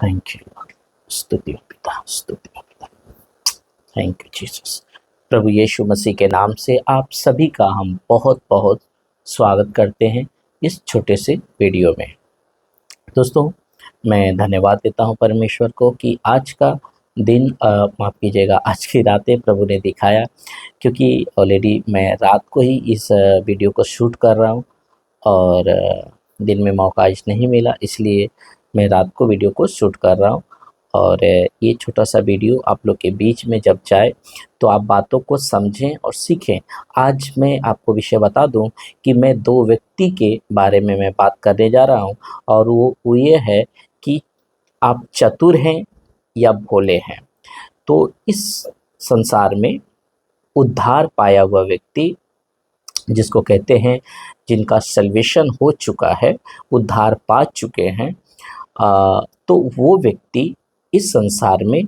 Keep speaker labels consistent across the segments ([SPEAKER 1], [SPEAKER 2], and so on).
[SPEAKER 1] Thank you. स्तुति हो पिता, स्तुति हो पिता। Thank you Jesus. प्रभु यीशु मसीह के नाम से आप सभी का हम बहुत बहुत स्वागत करते हैं इस छोटे से वीडियो में। दोस्तों, मैं धन्यवाद देता हूं परमेश्वर को कि आज का दिन माफ़ कीजिएगा, आज की रातें प्रभु ने दिखाया, क्योंकि ऑलरेडी मैं रात को ही इस वीडियो को शूट कर रहा हूं और दिन में मौका आज नहीं मिला, इसलिए मैं रात को वीडियो को शूट कर रहा हूं। और ये छोटा सा वीडियो आप लोग के बीच में जब जाए तो आप बातों को समझें और सीखें। आज मैं आपको विषय बता दूं कि मैं दो व्यक्ति के बारे में मैं बात करने जा रहा हूं, और वो ये है कि आप चतुर हैं या भोले हैं। तो इस संसार में उद्धार पाया हुआ व्यक्ति, जिसको कहते हैं जिनका सल्वेशन हो चुका है, उद्धार पा चुके हैं, तो वो व्यक्ति इस संसार में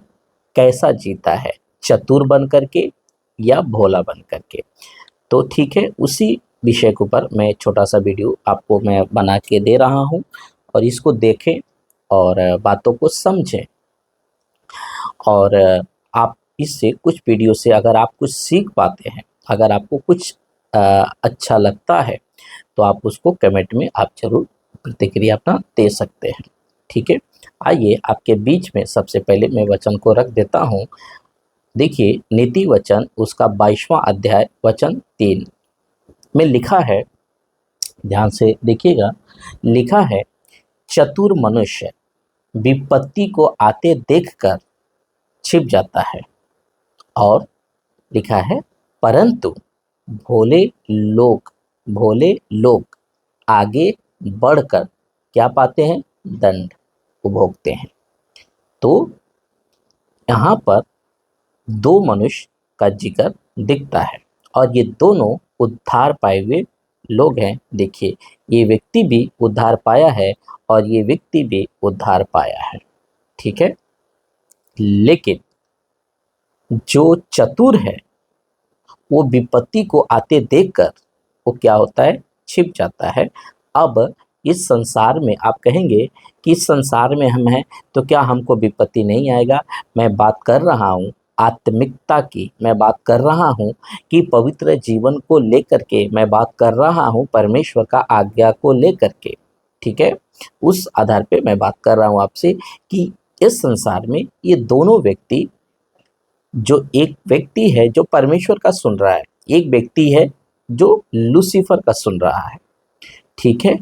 [SPEAKER 1] कैसा जीता है, चतुर बन करके या भोला बन करके। तो ठीक है, उसी विषय के ऊपर मैं छोटा सा वीडियो आपको मैं बना के दे रहा हूँ, और इसको देखें और बातों को समझें। और आप इससे कुछ वीडियो से अगर आप कुछ सीख पाते हैं, अगर आपको कुछ अच्छा लगता है, तो आप उसको कमेंट में आप जरूर प्रतिक्रिया अपना दे सकते हैं। ठीक है, आइए आपके बीच में सबसे पहले मैं वचन को रख देता हूँ। देखिए, नीति वचन उसका 22वां अध्याय वचन 3 में लिखा है, ध्यान से देखिएगा। लिखा है, चतुर मनुष्य विपत्ति को आते देखकर छिप जाता है, और लिखा है, परंतु भोले लोग आगे बढ़कर क्या पाते हैं, दंड उपभोगते हैं। तो यहाँ पर दो मनुष्य का जिक्र दिखता है, और ये दोनों उद्धार पाए हुए लोग हैं। देखिए, ये व्यक्ति भी उद्धार पाया है और ये व्यक्ति भी उद्धार पाया है। ठीक है, लेकिन जो चतुर है वो विपत्ति को आते देखकर वो क्या होता है, छिप जाता है। अब इस संसार में आप कहेंगे कि इस संसार में हम हैं तो क्या हमको विपत्ति नहीं आएगा। मैं बात कर रहा हूँ आत्मिकता की, मैं बात कर रहा हूँ कि पवित्र जीवन को लेकर के, मैं बात कर रहा हूँ परमेश्वर का आज्ञा को लेकर के। ठीक है, उस आधार पे मैं बात कर रहा हूँ आपसे कि इस संसार में ये दोनों व्यक्ति, जो एक व्यक्ति है जो परमेश्वर का सुन रहा है, एक व्यक्ति है जो लूसीफर का सुन रहा है। ठीक है,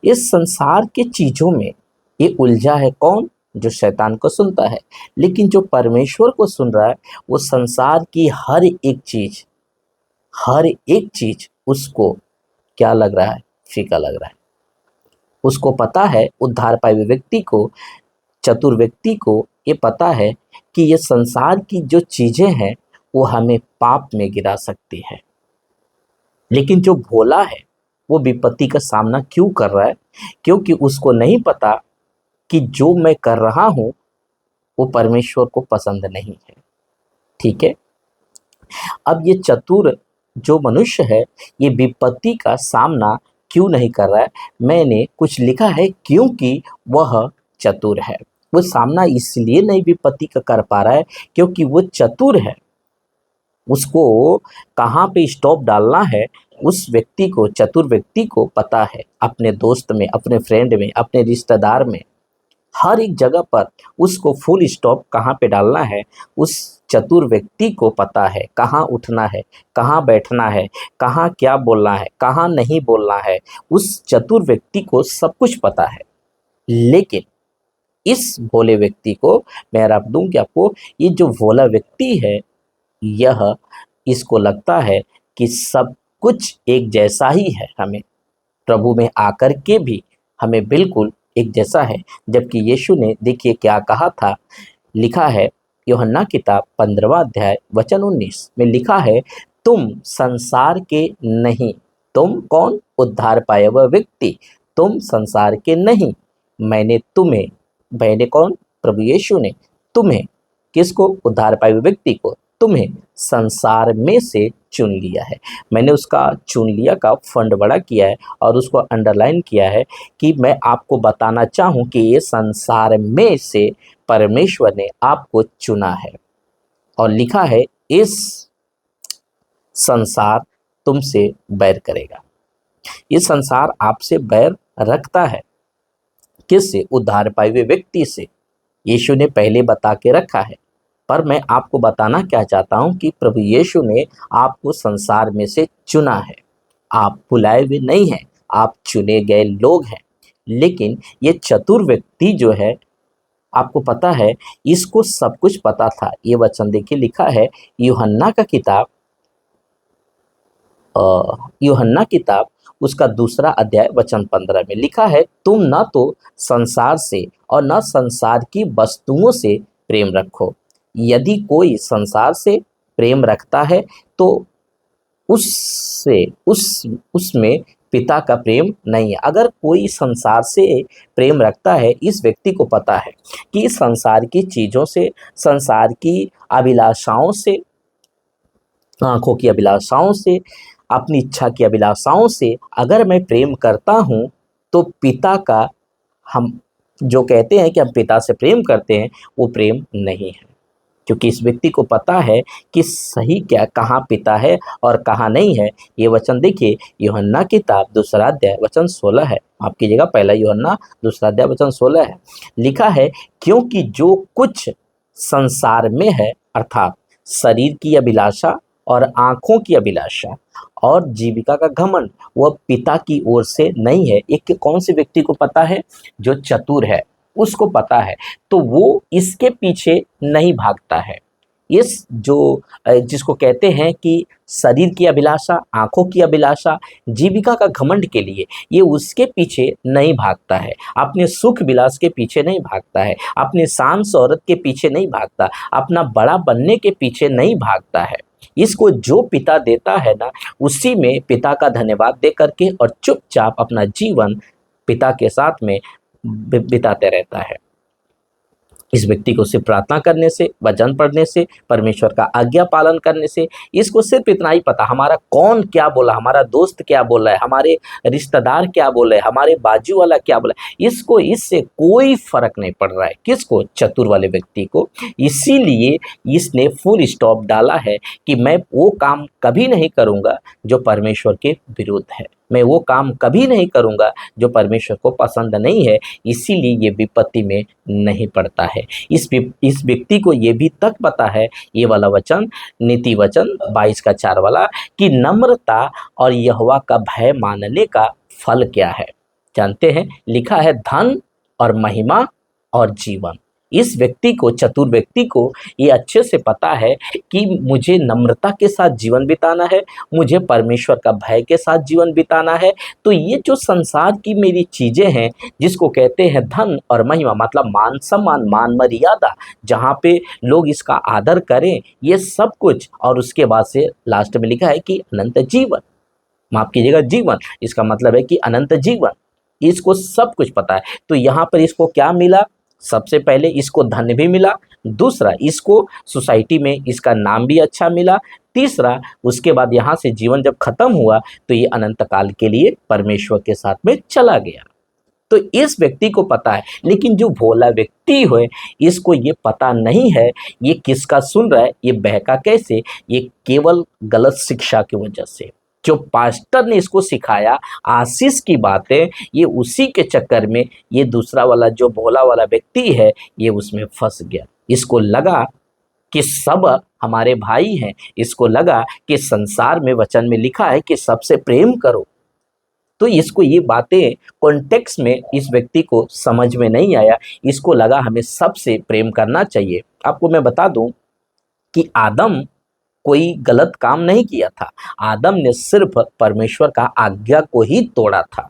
[SPEAKER 1] इस संसार के चीज़ों में ये उलझा है कौन, जो शैतान को सुनता है। लेकिन जो परमेश्वर को सुन रहा है, वो संसार की हर एक चीज उसको क्या लग रहा है, फीका लग रहा है। उसको पता है, उद्धार पाए हुए व्यक्ति को, चतुर व्यक्ति को ये पता है कि ये संसार की जो चीजें हैं वो हमें पाप में गिरा सकती है। लेकिन जो भोला है वो विपत्ति का सामना क्यों कर रहा है, क्योंकि उसको नहीं पता कि जो मैं कर रहा हूं वो परमेश्वर को पसंद नहीं है। ठीक है, अब ये चतुर जो मनुष्य है ये विपत्ति का सामना क्यों नहीं कर रहा है। मैंने कुछ लिखा है क्योंकि वह चतुर है। वो सामना इसलिए नहीं विपत्ति का कर पा रहा है क्योंकि वो चतुर है। उसको कहाँ पे स्टॉप डालना है, उस व्यक्ति को, चतुर व्यक्ति को पता है। अपने दोस्त में, अपने फ्रेंड में, अपने रिश्तेदार में, हर एक जगह पर उसको फुल स्टॉप कहाँ पे डालना है, उस चतुर व्यक्ति को पता है। कहाँ उठना है, कहाँ बैठना है, कहाँ क्या बोलना है, कहाँ नहीं बोलना है, उस चतुर व्यक्ति को सब कुछ पता है। लेकिन इस भोले व्यक्ति को मैं रख दूं कि आपको, ये जो भोला व्यक्ति है, यह इसको लगता है कि सब कुछ एक जैसा ही है, हमें प्रभु में आकर के भी हमें बिल्कुल एक जैसा है। जबकि यीशु ने देखिए क्या कहा था, लिखा है यूहन्ना किताब 15वां अध्याय वचन 19 में लिखा है, तुम संसार के नहीं। तुम कौन, उद्धार पाया हुआ व्यक्ति, तुम संसार के नहीं, मैंने कौन, प्रभु यीशु ने तुम्हें, किसको, उद्धार पाए हुए व्यक्ति को, तुम्हें संसार में से चुन लिया है। मैंने उसका चुन लिया का फंड बड़ा किया है और उसको अंडरलाइन किया है कि मैं आपको बताना चाहूँ कि ये संसार में से परमेश्वर ने आपको चुना है। और लिखा है इस संसार तुमसे बैर करेगा। ये संसार आपसे बैर रखता है। किससे? उद्धार पाए हुए व्यक्ति से। यीशु ने पहले बता के रखा है, पर मैं आपको बताना क्या चाहता हूं कि प्रभु यीशु ने आपको संसार में से चुना है। आप बुलाए हुए नहीं हैं, आप चुने गए लोग हैं। लेकिन ये चतुर व्यक्ति जो है, आपको पता है, इसको सब कुछ पता था। ये वचन देखिए, लिखा है यूहन्ना किताब उसका 2 अध्याय वचन 15 में लिखा है, तुम न तो संसार से और न संसार की वस्तुओं से प्रेम रखो। यदि कोई संसार से प्रेम रखता है तो उसमें पिता का प्रेम नहीं है। अगर कोई संसार से प्रेम रखता है, इस व्यक्ति को पता है कि संसार की चीज़ों से, संसार की अभिलाषाओं से, आंखों की अभिलाषाओं से, अपनी इच्छा की अभिलाषाओं से अगर मैं प्रेम करता हूँ तो पिता का, हम जो कहते हैं कि हम पिता से प्रेम करते हैं, वो प्रेम नहीं है। क्योंकि इस व्यक्ति को पता है कि सही क्या, कहाँ पिता है और कहाँ नहीं है। ये वचन देखिए, यूहन्ना किताब 2 अध्याय वचन 16 है। आप कीजिएगा, 1 यूहन्ना 2 अध्याय वचन 16 है। लिखा है, क्योंकि जो कुछ संसार में है, अर्थात शरीर की अभिलाषा और आंखों की अभिलाषा और जीविका का घमंड, वह पिता की ओर से नहीं है। एक कौन से व्यक्ति को पता है? जो चतुर है, उसको पता है, तो वो इसके पीछे नहीं भागता है। इस जो जिसको कहते हैं कि शरीर की अभिलाषा, आंखों की अभिलाषा, जीविका का घमंड के लिए ये उसके पीछे नहीं भागता है। अपने सुख विलास के पीछे नहीं भागता है, अपने शान शौहरत के पीछे नहीं भागता, अपना बड़ा बनने के पीछे नहीं भागता है। इसको जो पिता देता है ना, उसी में पिता का धन्यवाद दे करके और चुपचाप अपना जीवन पिता के साथ में बिताते रहता है। इस व्यक्ति को सिर्फ प्रार्थना करने से, वचन पढ़ने से, परमेश्वर का आज्ञा पालन करने से, इसको सिर्फ इतना ही पता, हमारा कौन क्या बोला, हमारा दोस्त क्या बोला है, हमारे रिश्तेदार क्या बोले, हमारे बाजू वाला क्या बोला, इसको इससे कोई फर्क नहीं पड़ रहा है। किसको? चतुर वाले व्यक्ति को। इसीलिए इसने फुल स्टॉप डाला है कि मैं वो काम कभी नहीं करूँगा जो परमेश्वर के विरुद्ध है, मैं वो काम कभी नहीं करूँगा जो परमेश्वर को पसंद नहीं है। इसीलिए ये विपत्ति में नहीं पड़ता है। इस व्यक्ति को ये भी तक पता है, ये वाला वचन, नीति वचन 22 का 4 वाला, कि नम्रता और यहोवा का भय मानने का फल क्या है। जानते हैं, लिखा है धन और महिमा और जीवन। इस व्यक्ति को, चतुर व्यक्ति को ये अच्छे से पता है कि मुझे नम्रता के साथ जीवन बिताना है, मुझे परमेश्वर का भय के साथ जीवन बिताना है। तो ये जो संसार की मेरी चीज़ें हैं, जिसको कहते हैं धन और महिमा, मतलब मान सम्मान, मान मर्यादा, जहाँ पे लोग इसका आदर करें, ये सब कुछ, और उसके बाद से लास्ट में लिखा है कि अनंत जीवन, माफ कीजिएगा, जीवन, इसका मतलब है कि अनंत जीवन। इसको सब कुछ पता है। तो यहाँ पर इसको क्या मिला? सबसे पहले इसको धन भी मिला, दूसरा इसको सोसाइटी में इसका नाम भी अच्छा मिला, तीसरा उसके बाद यहाँ से जीवन जब खत्म हुआ तो ये अनंत काल के लिए परमेश्वर के साथ में चला गया। तो इस व्यक्ति को पता है। लेकिन जो भोला व्यक्ति है, इसको ये पता नहीं है ये किसका सुन रहा है, ये बहका कैसे, ये केवल गलत शिक्षा की वजह से। जो पास्टर ने इसको सिखाया, आशीष की बातें, ये उसी के चक्कर में ये दूसरा वाला जो भोला वाला व्यक्ति है, ये उसमें फंस गया। इसको लगा कि सब हमारे भाई हैं, इसको लगा कि संसार में वचन में लिखा है कि सबसे प्रेम करो। तो इसको ये बातें कॉन्टेक्स्ट में इस व्यक्ति को समझ में नहीं आया। इसको लगा हमें सबसे प्रेम करना चाहिए। आपको मैं बता दूं कि आदम कोई गलत काम नहीं किया था। आदम ने सिर्फ परमेश्वर का आज्ञा को ही तोड़ा था।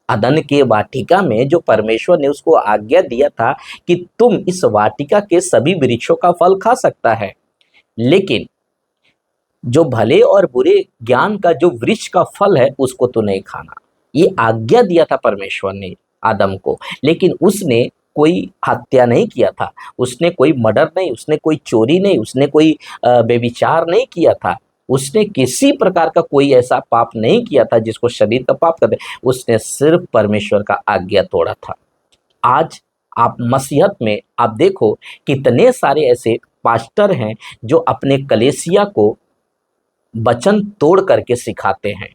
[SPEAKER 1] अदन के वाटिका में जो परमेश्वर ने उसको आज्ञा दिया था कि तुम इस वाटिका के सभी वृक्षों का फल खा सकता है, लेकिन जो भले और बुरे ज्ञान का जो वृक्ष का फल है उसको तो नहीं खाना। ये आज्ञा दिया था परमेश्वर ने आदम को, लेकिन उसने कोई हत्या नहीं किया था, उसने कोई मर्डर नहीं, उसने कोई चोरी नहीं, उसने कोई व्यभिचार नहीं किया था, उसने किसी प्रकार का कोई ऐसा पाप नहीं किया था जिसको शरीर का पाप कहते। उसने सिर्फ परमेश्वर का आज्ञा तोड़ा था। आज आप मसीहत में आप देखो कितने सारे ऐसे पास्टर हैं जो अपने कलीसिया को वचन तोड़ करके सिखाते हैं।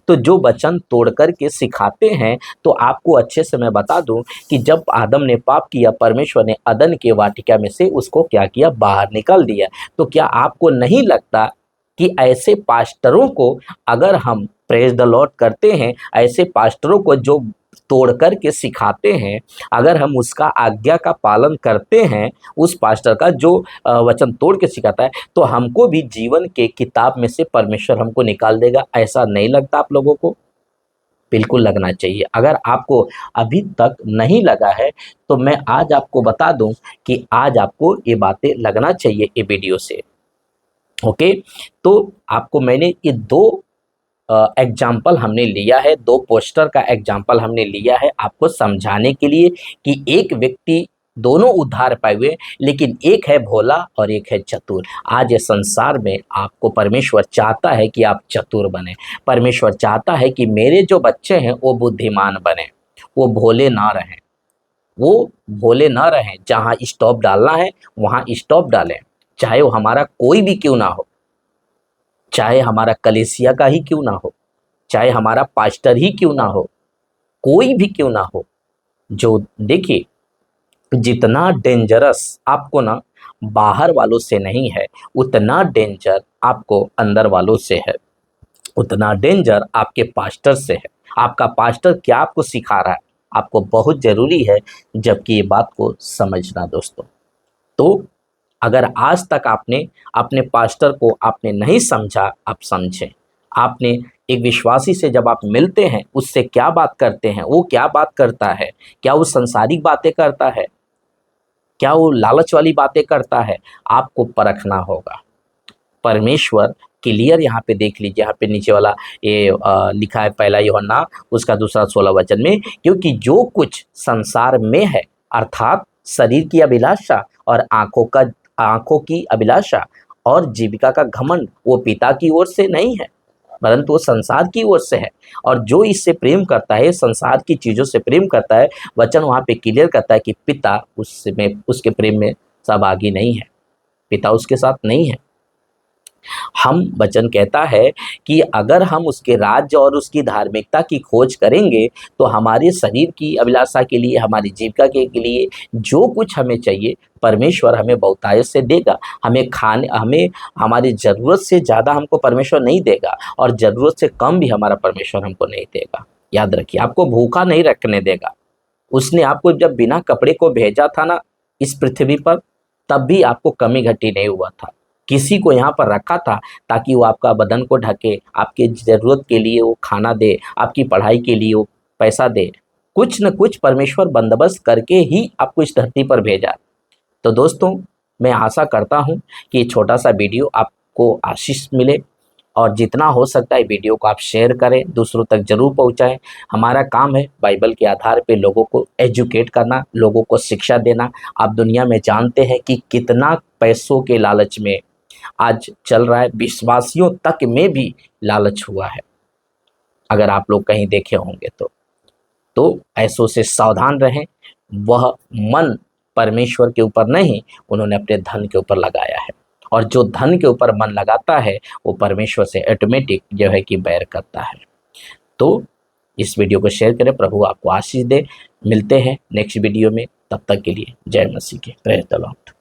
[SPEAKER 1] तो जो वचन तोड़ करके सिखाते हैं, तो आपको अच्छे से मैं बता दूं कि जब आदम ने पाप किया, परमेश्वर ने अदन के वाटिका में से उसको क्या किया, बाहर निकाल दिया। तो क्या आपको नहीं लगता कि ऐसे पास्टरों को अगर हम प्रेज द लॉर्ड करते हैं, ऐसे पास्टरों को जो तोड़ करके सिखाते हैं, अगर हम उसका आज्ञा का पालन करते हैं, उस पास्टर का जो वचन तोड़ के सिखाता है, तो हमको भी जीवन के किताब में से परमेश्वर हमको निकाल देगा? ऐसा नहीं लगता आप लोगों को? बिल्कुल लगना चाहिए। अगर आपको अभी तक नहीं लगा है तो मैं आज आपको बता दूं कि आज आपको ये बातें लगना चाहिए ये वीडियो से। ओके, तो आपको मैंने ये दो एग्जाम्पल हमने लिया है, दो पोस्टर का एग्जाम्पल हमने लिया है आपको समझाने के लिए कि एक व्यक्ति, दोनों उद्धार पाए हुए, लेकिन एक है भोला और एक है चतुर। आज इस संसार में आपको परमेश्वर चाहता है कि आप चतुर बने। परमेश्वर चाहता है कि मेरे जो बच्चे हैं वो बुद्धिमान बने, वो भोले ना रहें, वो भोले ना रहें। जहाँ स्टॉप डालना है वहाँ स्टॉप डालें, चाहे वो हमारा कोई भी क्यों ना हो, चाहे हमारा कलीसिया का ही क्यों ना हो, चाहे हमारा पास्टर ही क्यों ना हो, कोई भी क्यों ना हो। जो देखिए, जितना डेंजरस आपको ना बाहर वालों से नहीं है, उतना डेंजर आपको अंदर वालों से है, उतना डेंजर आपके पास्टर से है। आपका पास्टर क्या आपको सिखा रहा है, आपको बहुत ज़रूरी है जबकि ये बात को समझना दोस्तों। तो अगर आज तक आपने अपने पास्टर को आपने नहीं समझा, आप समझें। आपने एक विश्वासी से जब आप मिलते हैं, उससे क्या बात करते हैं, वो क्या बात करता है, क्या वो संसारिक बातें करता है, क्या वो लालच वाली बातें करता है, आपको परखना होगा। परमेश्वर क्लियर यहाँ पे देख लीजिए, यहाँ पे नीचे वाला ये लिखा है, पहला यूहन्ना उसका दूसरा 16 वचन में, क्योंकि जो कुछ संसार में है, अर्थात शरीर की अभिलाषा और आंखों की अभिलाषा और जीविका का घमंड, वो पिता की ओर से नहीं है, परंतु वो संसार की ओर से है। और जो इससे प्रेम करता है, संसार की चीज़ों से प्रेम करता है, वचन वहाँ पे क्लियर करता है कि पिता उसके प्रेम में सहभागी नहीं है, पिता उसके साथ नहीं है। हम वचन कहता है कि अगर हम उसके राज्य और उसकी धार्मिकता की खोज करेंगे, तो हमारे शरीर की अभिलाषा के लिए, हमारी जीविका के लिए जो कुछ हमें चाहिए, परमेश्वर हमें बहुतायत से देगा। हमें हमारी ज़रूरत से ज़्यादा हमको परमेश्वर नहीं देगा, और ज़रूरत से कम भी हमारा परमेश्वर हमको नहीं देगा। याद रखिए, आपको भूखा नहीं रखने देगा। उसने आपको जब बिना कपड़े को भेजा था ना इस पृथ्वी पर, तब भी आपको कमी घटी नहीं हुआ था। किसी को यहाँ पर रखा था ताकि वो आपका बदन को ढके, आपके ज़रूरत के लिए वो खाना दे, आपकी पढ़ाई के लिए वो पैसा दे। कुछ न कुछ परमेश्वर बंदोबस्त करके ही आपको इस धरती पर भेजा। तो दोस्तों, मैं आशा करता हूँ कि ये छोटा सा वीडियो आपको आशीष मिले, और जितना हो सकता है वीडियो को आप शेयर करें, दूसरों तक जरूर पहुंचाएं। हमारा काम है बाइबल के आधार पे लोगों को एजुकेट करना, लोगों को शिक्षा देना। आप दुनिया में जानते हैं कि कितना पैसों के लालच में आज चल रहा है, विश्वासियों तक में भी लालच हुआ है, अगर आप लोग कहीं देखे होंगे तो ऐसों से सावधान रहें। वह मन परमेश्वर के ऊपर नहीं, उन्होंने अपने धन के ऊपर लगाया है, और जो धन के ऊपर मन लगाता है वो परमेश्वर से ऑटोमेटिक जो है कि बैर करता है। तो इस वीडियो को शेयर करें, प्रभु आपको आशीष दे। मिलते हैं नेक्स्ट वीडियो में, तब तक के लिए जय मसीह की। Praise the Lord.